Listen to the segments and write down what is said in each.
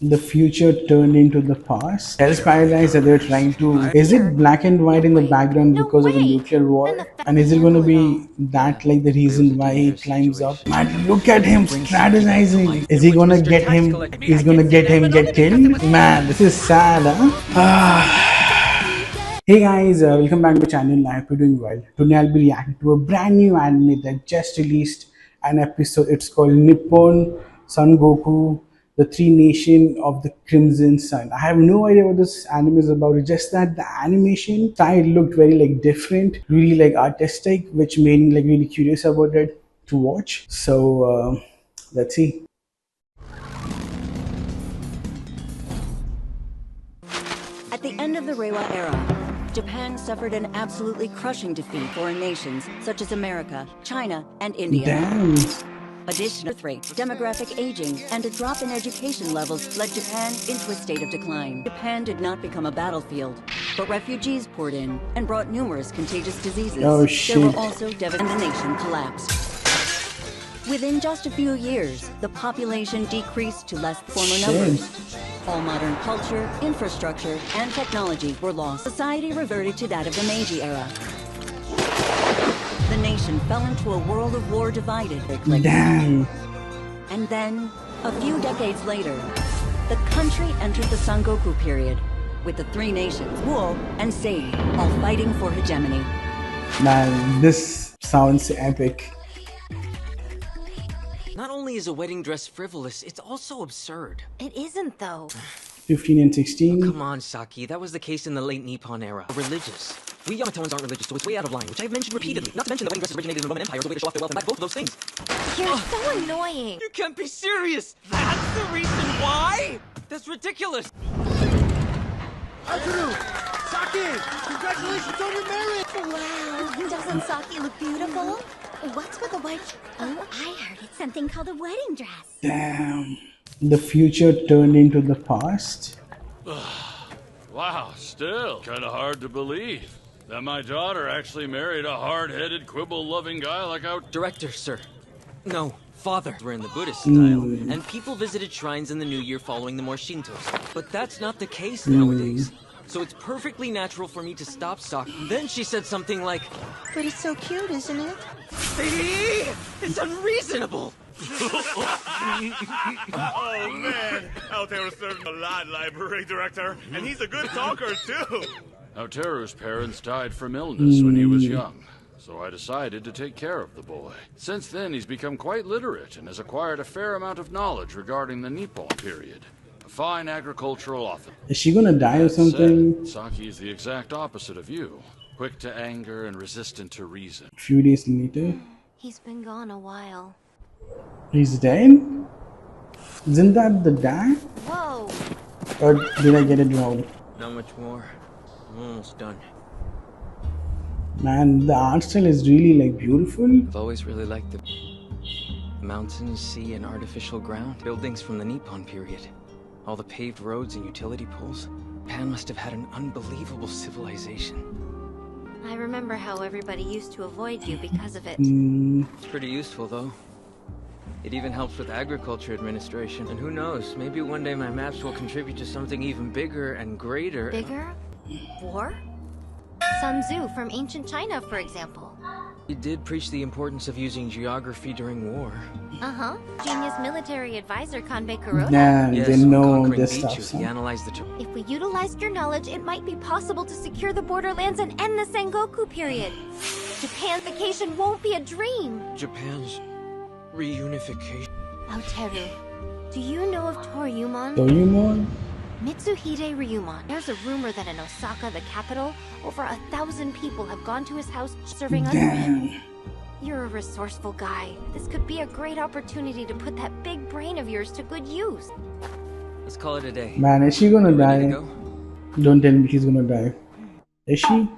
The future turned into the past. Hell's Paradise that they're trying to. Is it black and white in the background No because of the way! nuclear And the war? fact And they is it going to handle it all. be that Yeah, like the but it was reason a why he dangerous climbs up? situation. Man, look at him Bring Saki back to strategizing. life. Is It he was gonna Mr. get Tax him? Collector. He's gonna get him, get killed? Man, this is sad, huh? Hey guys, welcome back to my channel. I hope you're doing well. Today I'll be reacting to a brand new anime that just released an episode. It's called Nippon Sangoku, the Three Nation of the Crimson Sun. I have no idea what this anime is about. It's just that the animation style looked very like different, really like artistic, which made me like really curious about it to watch. So let's see. At the end of the Reiwa era, Japan suffered an absolutely crushing defeat for foreign nations such as America, China, and India. Damn. Additional birth rate, demographic aging, and a drop in education levels led Japan into a state of decline. Japan did not become a battlefield, but refugees poured in and brought numerous contagious diseases. Oh, There shit. were also and the nation collapsed. Within just a few years, the population decreased to less than former numbers. All modern culture, infrastructure, and technology were lost. Society reverted to that of the Meiji era. The nation fell into a world of war divided. Damn. And then, a few decades later, the country entered the Sangoku period, with the three nations, Wu and Sei, all fighting for hegemony. Man, this sounds epic. Not only is a wedding dress frivolous, it's also absurd. It isn't, though. 15 and 16. Come on, Saki. That was the case in the late Nippon era. Religious. We Yamatoans aren't religious, so it's way out of line, which I have mentioned repeatedly. Not to mention the wedding dresses originated in the Roman Empire as a way to show off their wealth and back both of those things. You're so annoying. You can't be serious! That's the reason why? That's ridiculous! Saki! Congratulations on your marriage! Wow, doesn't Saki look beautiful? What's with the white... Oh, I heard it's something called a wedding dress. Damn. The future turned into the past. Wow, still kind of hard to believe that my daughter actually married a hard-headed, quibble-loving guy like our Director, sir. No, father. We're in the Buddhist style, and people visited shrines in the new year following the more Shintos. But that's not the case nowadays. So it's perfectly natural for me to stop Saki. Then she said something like, But it's so cute, isn't it? "See? It's unreasonable!" Oh man, Altair served a lot, library director, and he's a good talker too. Aotearo's parents died from illness when he was young, so I decided to take care of the boy. Since then, he's become quite literate and has acquired a fair amount of knowledge regarding the Nippon period. A fine agricultural officer. Is she gonna die or something? Saki is the exact opposite of you. Quick to anger and resistant to reason. A few days later, He's been gone a while. he's dead? Isn't that the dad? Whoa! Or did I get it wrong? Not much more. I'm almost done. Man, the art style is really like beautiful. I've always really liked the mountains, sea, and artificial ground. Buildings from the Nippon period. All the paved roads and utility poles. Japan must have had an unbelievable civilization. I remember how everybody used to avoid you because of it. It's pretty useful, though. It even helps with agriculture administration. And who knows, maybe one day my maps will contribute to something even bigger and greater. Bigger? War? Sun Tzu from ancient China, for example. He did preach the importance of using geography during war. Uh-huh. Genius military advisor Kanbei Kuroda. Damn, Yes, they when know conquering this Beaches, stuff. he Huh? analyzed the If we utilized your knowledge, it might be possible to secure the borderlands and end the Sengoku period. Japan's vacation won't be a dream. Japan's reunification. Aotearu, do you know of Toryumon? Toryumon? Mitsuhide Ryumon. There's a rumor that in Osaka, the capital, over 1,000 people have gone to his house serving under him. Damn. You're a resourceful guy. This could be a great opportunity to put that big brain of yours to good use. Let's call it a day. Man, is she gonna Ready to die? go? Don't tell me she's gonna die. Is she?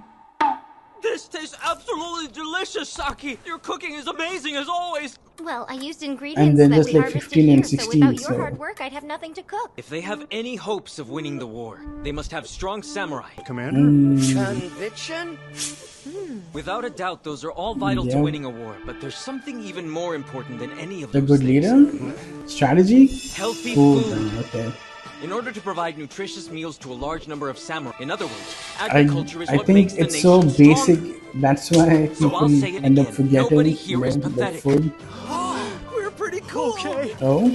This tastes absolutely delicious, Saki! Your cooking is amazing as always! Well, I used And ingredients then that just we like harvested 15 here, and so 16, without your so- hard work, I'd have nothing to cook. If they have any hopes of winning the war, they must have strong samurai. Commander? Conviction? Without a doubt, those are all vital to Yeah. winning a war, but there's something even more important than any of A those good things. leader? Strategy? Healthy Food. food. Okay. in order to provide nutritious meals to a large number of samurai. In other words, I, agriculture is I what think makes the it's so nation basic. stronger. That's why So people I'll say it end up again. forgetting, Nobody you here know, is the pathetic. food. We're pretty cool. Okay. Oh,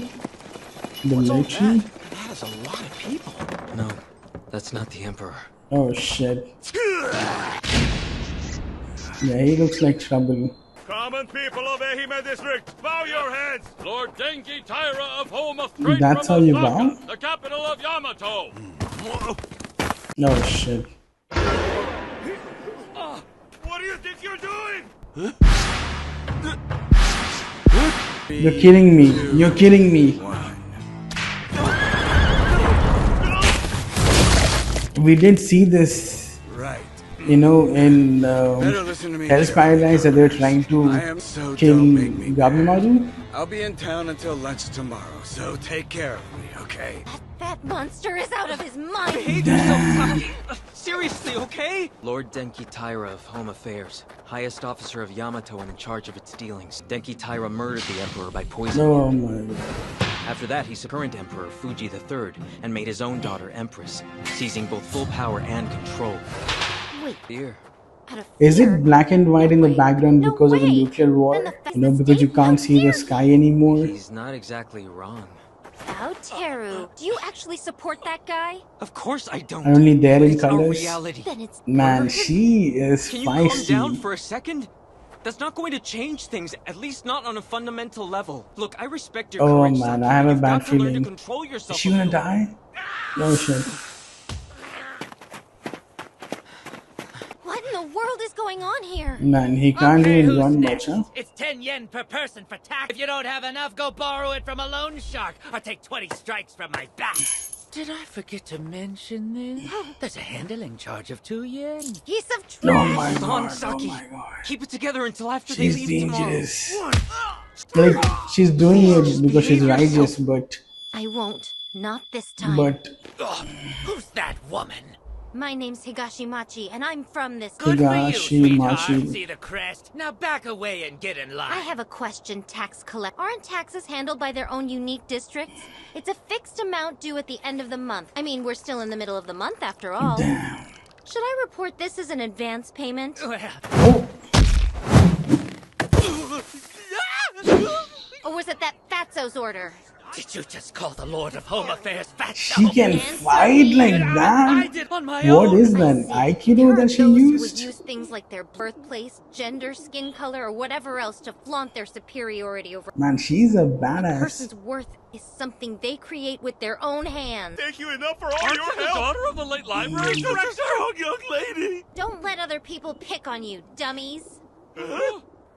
the military. That is a lot of people. No, that's not the Emperor. Oh shit. Yeah, he looks like trouble. Common people of Ehime District, bow your heads! Lord Denki Taira of Homa, straight That's from how you Osaka, bow? the capital of Yamato. Oh shit. What do you think you're doing? You're kidding me. You're kidding me. We did see this, Right. you know, in Better listen to me Hell's carefully. Paradise that they're trying to I am so kill don't make me Gabimaru. I'll be in town until lunch tomorrow, so take care of me, okay? That monster is out of his mind! Behave yourself, Saki! Seriously, okay? Lord Denki Taira of Home Affairs, highest officer of Yamato and in charge of its dealings. Denki Taira murdered the Emperor by poisoning Oh him. my god. After that, he suppressed current Emperor Fuji III and made his own daughter Empress, seizing both full power and control. Wait, Here. out of Is fear? it black and white in the way. background No because of the way. nuclear And war? the fact You know, that because you Dave- can't how see the dare sky anymore? He's not exactly wrong. Teru, do you actually support that guy? Of course I don't. Are only there But in it's our colors? reality. Then it's Man, she is Can you calm down feisty. for a second? That's not going to change things, at least not on a fundamental level. Look, I respect your Oh courage, man, Saki, I have but a you've bad got to learn to feeling. control Is yourself she a gonna little. die? Oh shit. What in the world is going on here? Man, he can't Okay, even who's run next? much, huh? It's 10 yen per person for tax. If you don't have enough, go borrow it from a loan shark or take 20 strikes from my back. Did I forget to mention this? There's a handling charge of 2 yen. Piece of Oh trash! my Hold on, god, oh Saki. my god. Keep it together until after She's they leave dangerous. tomorrow. Like, she's doing it because she's Behave righteous, yourself. I won't. Not this time. but Ugh, who's that woman? My name's Higashimachi, and I'm from this. Good for you, Higashi sweetheart. Machi. See the crest? Now back away and get in line. I have a question, tax collect. Aren't taxes handled by their own unique districts? It's a fixed amount due at the end of the month. I mean, we're still in the middle of the month after all. Damn. Should I report this as an advance payment? Well, Oh, Or was it that Fatso's order? did you just call the Lord of Home Affairs fat? she can Answer fight me. like I that? did on my What own. is I that? see. Aikido There are that she those who would used? use things like their birthplace, gender, skin color, or whatever else to flaunt their superiority over. Man, she's a A badass. person's worth is something they create with their own hands. Thank you enough for all Aren't your you the help! daughter of the late library Such a director? strong young lady! Don't let other people pick on you, dummies.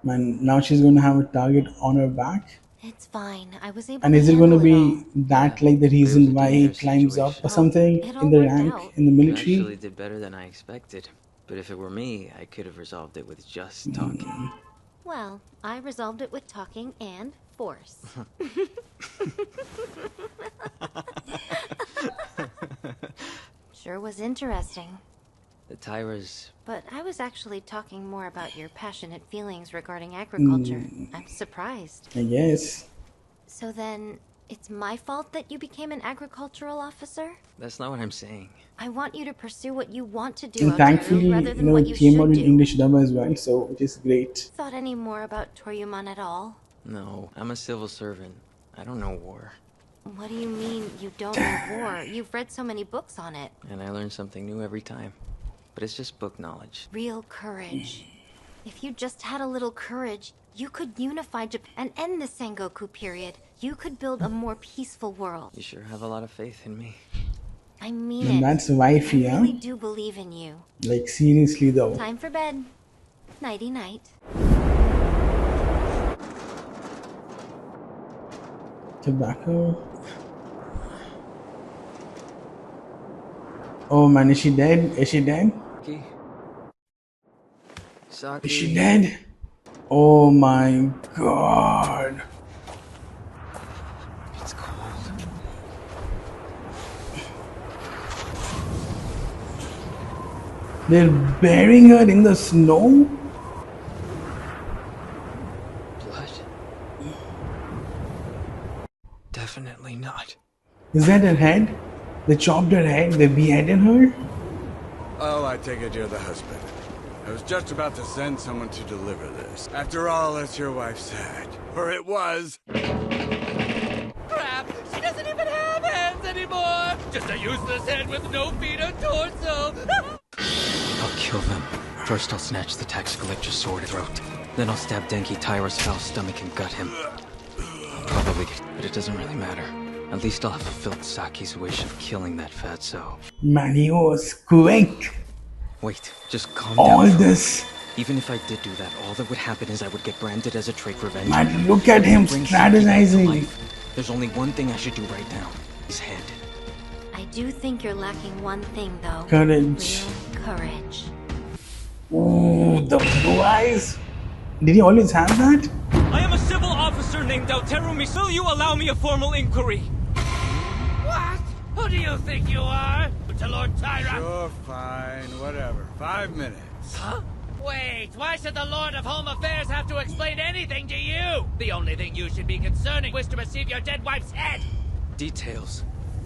Man, now she's gonna have a target on her back. It's fine. I was able And to is it handle gonna be all. that like the It was reason a why he dangerous climbs up situation. or something It all in the worked rank out. in the You military? actually did better than I expected. But if it were me, I could have resolved it with just talking. Well, I resolved it with talking and force. Sure was interesting. The Tyra's... But I was actually talking more about your passionate feelings regarding agriculture. I'm surprised. I guess. So then, it's my fault that you became an agricultural officer? That's not what I'm saying. I want you to pursue what you want to do, And Otaru, thankfully, rather you than know, what it you came should out in do. English dub as well, so which is great. Thought any more about Toryumon at all? No, I'm a civil servant. I don't know war. What do you mean you don't know war? You've read so many books on it. And I learn something new every time. But it's just book knowledge. Real courage. If you just had a little courage, you could unify Japan and end the Sangoku period. You could build a more peaceful world. You sure have a lot of faith in me. I mean And it. that's wifey, I huh? really do believe in you. Like seriously though. Time for bed. Nighty night. Tobacco. Oh man, is she dead? Is she dead? Saki? Saki? Is she dead? Oh my god. It's cold. They're burying her in the snow? Blood? Definitely not. Is that her head? They chopped her head, they beheaded her. Oh, I take it you're the husband. I was just about to send someone to deliver this. After all, as your wife said. Or it was. Crap! She doesn't even have hands anymore! Just a useless head with no feet or torso! I'll kill them. First I'll snatch the tax collector's sword and throat. Then I'll stab Denki Tyra's foul stomach and gut him. Probably, but it doesn't really matter. At least I'll have fulfilled Saki's wish of killing that fatso. Man, he was quick. Wait, just calm All down. this. Even if I did do that, all that would happen is I would get branded as a trade revenger. Man, look at him Bring Saki back to strategizing. life. There's only one thing I should do right now. His head. I do think you're lacking one thing, though. Courage. Real courage. Ooh, the blue eyes. Did he always have that? I am a civil officer named Aoteru Misu. Will you allow me a formal inquiry? What? Who do you think you are? To Lord Tyra? Sure, fine, whatever. 5 minutes. Huh? Wait, why should the Lord of Home Affairs have to explain anything to you? The only thing you should be concerning was to receive your dead wife's head. Details.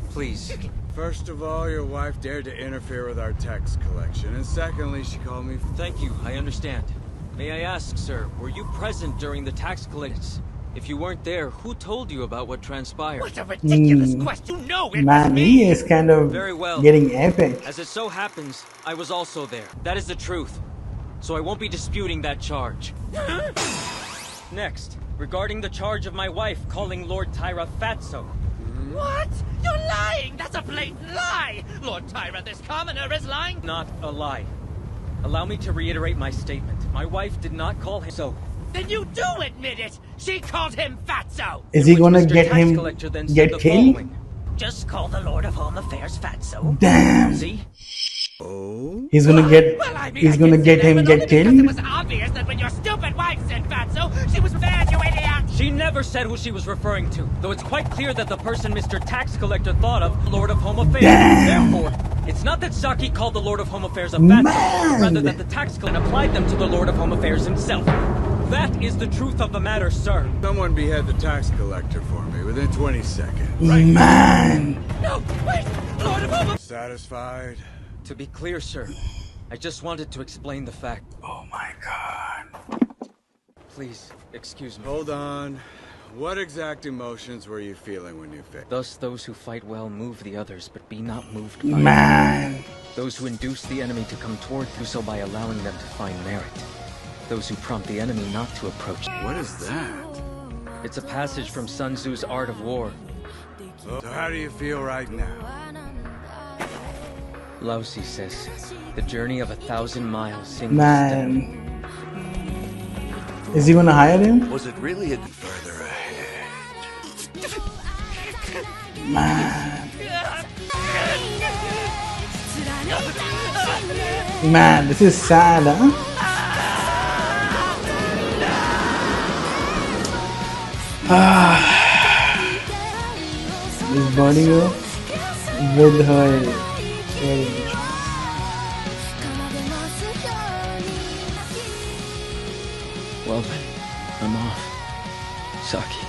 Please. First of all, your wife dared to interfere with our tax collection. And secondly, she called me... Thank you, I understand. May I ask, sir, were you present during the tax collections? If you weren't there, who told you about what transpired? What a ridiculous question! You know it Man, was me! he is kind of Very well. getting epic. As it so happens, I was also there. That is the truth. So I won't be disputing that charge. Next, regarding the charge of my wife calling Lord Tyra fatso. What? You're lying! That's a blatant lie! Lord Tyra, this commoner is lying! Not a lie. Allow me to reiterate my statement. My wife did not call him so. Then you do admit it! She called him fatso! Is he gonna Mr. get Tax him Collector then said get the killed? following. Just call the Lord of Home Affairs fatso. Damn. See? Oh? He's gonna get. Well, I mean, He's I gonna can see get that, him but get only because killed. It was obvious that when your stupid wife said fatso, she was bad, you idiot! She never said who she was referring to, though it's quite clear that the person Mr. Tax Collector thought of, Lord of Home Affairs. Damn. Therefore, it's not that Saki called the Lord of Home Affairs a fatso, but rather that the Tax Collector applied them to the Lord of Home Affairs himself. That is the truth of the matter, sir. Someone behead the tax collector for me within 20 seconds. Man. No, wait! Lord of Home Satisfied? To be clear, sir, I just wanted to explain the fact. Oh my god. Please, excuse me. Hold on. What exact emotions were you feeling when you fixed? Thus those who fight well move the others, but be not moved by it. Man. Those who induce the enemy to come toward do so by allowing them to find merit. Those who prompt the enemy not to approach. What is that? It's a passage from Sun Tzu's Art of War. So how do you feel right now? Lao Tzu says, the journey of 1,000 miles single Man. Is he gonna hire him? Was it really hidden further ahead? Man. Man, this is sad, huh? He's burning her with her courage. Well then, I'm off. Saki.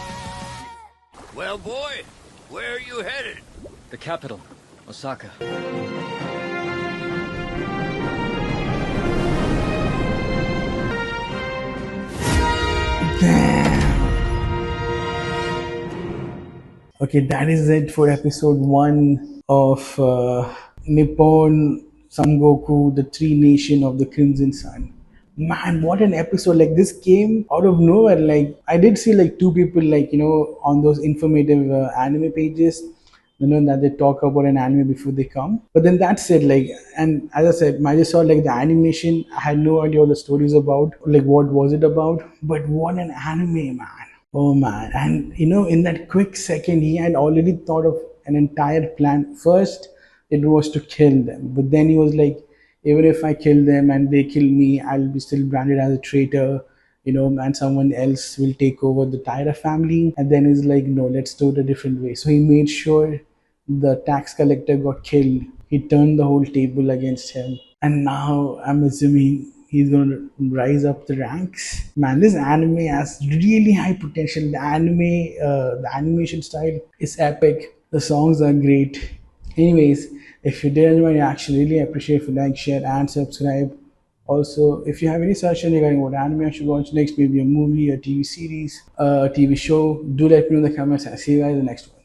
Well, boy, where are you headed? The capital, Osaka. Okay, that is it for episode 1 of Nippon Sangoku, the Three Nation of the Crimson Sun. Man, what an episode. Like, this came out of nowhere. Like, I did see like 2 people, like, you know, on those informative anime pages, you know, that they talk about an anime before they come. But then that's it. Like, and as I said, I just saw like the animation. I had no idea what the story is about. Like, what was it about? But what an anime, man. Oh man. And you know, in that quick second, he had already thought of an entire plan. First, it was to kill them. But then he was like, even if I kill them and they kill me, I'll be still branded as a traitor, you know, and someone else will take over the Tyra family. And then he's like, no, let's do it a different way. So he made sure the tax collector got killed. He turned the whole table against him. And now I'm assuming he's going to rise up the ranks. Man, this anime has really high potential. The animation style is epic. The songs are great. Anyways, if you did enjoy my reaction, really appreciate if you like, share, and subscribe. Also, if you have any suggestion regarding what anime I should watch next, maybe a movie, a TV series, a TV show, do let me know in the comments. I'll see you guys in the next one.